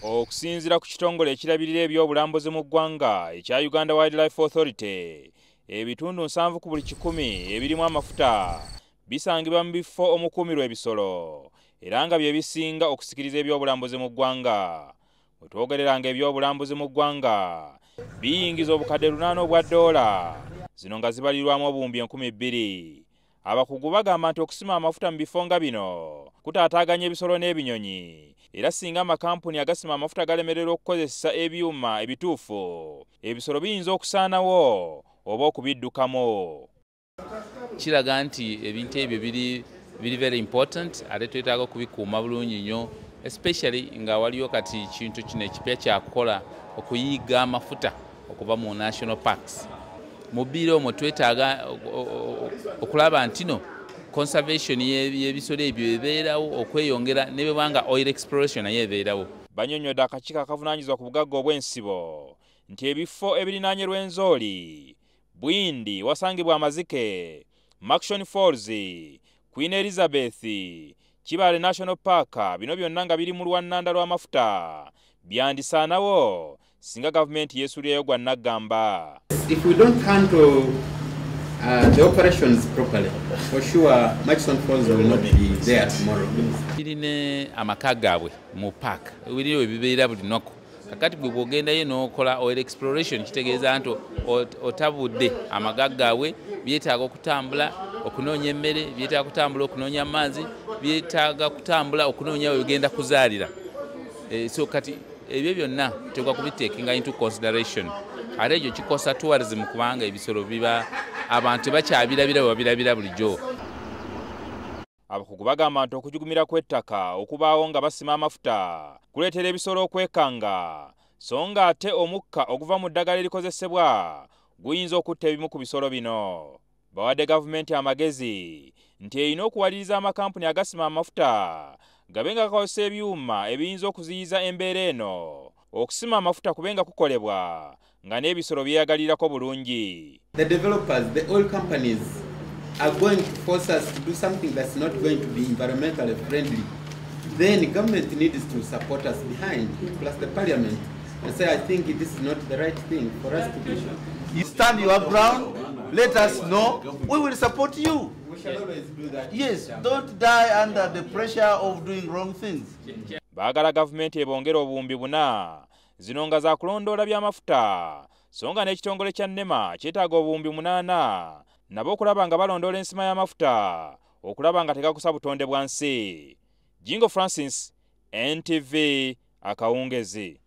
Okusinziira ku kitongole ekirabirira eby'obulambuzi mu ggwanga ekya Uganda Wildlife Authority, ebitundu 7 ku buli 100 ebirimu amafuta bisangibwa mu bifo omukuumirwa ebisolo era nga bye bisinga okusikiriza eby'obulambuzi mu ggwanga. Bwe twogereranga eby'obulambuzi mu ggwanga biyingiza obukadde 8 obwa $, zino nga zibalirwamu obuwumbi 2,000. Abakugu bagamba nti okusima amafuta mu bifo nga bino kutaataaganya ebisolo n'ebinyonyi, era singa amakampuni agasima amafuta galemererwa okukozesa ebyuma ebituufu, ebisolo biyinza okusaanawo oba okubiddukamu. Kiraga nti ebintu ebyo biri very important, ate twetaaga okubikuuma bulungi nnyo, especially nga waliyo kati kintu kino ekipya kyakukola okuyiga amafuta okuva mu national parks. Mu biro omwo twetaaga okulaba nti no conservation y'ebisolo ebyo ebeerawo okweyongera ne bwanga oil exploration nayo ebeerawo. Bannyonnyodde akakiiko akavunaanyizibwa ku bugagga obw'ensibo nti ebifo ebirinaanye Rwenzori, Bwindi wasangibwa amazike, Maction Falls, Queen Elizabeth, Kibale National Park, bino byonna nga biri mu lwannanda lw'amafuta byandisaanawo singa gavumenti yeesuulirayo gwa naggamba. If we don't handle the operations properly, for sure Maction Falls will not be there tomorrow. Birine amaka gaabwe mu park ebiriwo ebibeera buli lunaku. Kakati bwe bw'ogendayo n'okola oil exploration kitegeeza nti otabudde amaga gaabwe byetaaga okutambula okunoonya emmere, byetaaga kutambula okunoonya amazzi, byetaaga kutambula okunoonya we bigenda kuzaalira. So kati ebyo byonna tegwa kubiteekinga into consideration. Ate ekyo kikosa tourism kubanga ebisolo biba abantu bakyabirabira babirabira bulijjo. Abakugu bagamba nti okujugumira kw'ettaka okubaawo nga basima amafuta kuleetera ebisolo okwekanga, so nga ate omukka oguva mu ddagala erikozesebwa guyinza okutta ebimu ku bisolo bino. Bawadde gavumenti amagezi nti erina okuwaliriza amakampuni agasima amafuta gabe nga gakozesa ebyuma ebiyinza okuziyiza embeera eno, okusima amafuta kubenga kukolebwa nga n'ebisolo byeyagalirako bulungi. The developers, the oil companies are going to force us to do something that's not going to be environmentally friendly. Then government needs to support us behind, plus the parliament, and say, I think this is not the right thing for us to do. You stand your ground, let us know, we will support you. We shall always do that. Yes, don't die under the pressure of doing wrong things. Baagala gavumenti ebongera obuwumbi 4 zino nga za kulondoola by'amafuta, so nga n'ekitongole kya NEMA kyetaaga obuwumbi 8 nabo okulaba nga balondoola ensima y'amafuta okulaba nga tegakosa butonde bwa nsi. Jingo Francis, NTV, Akawungezi.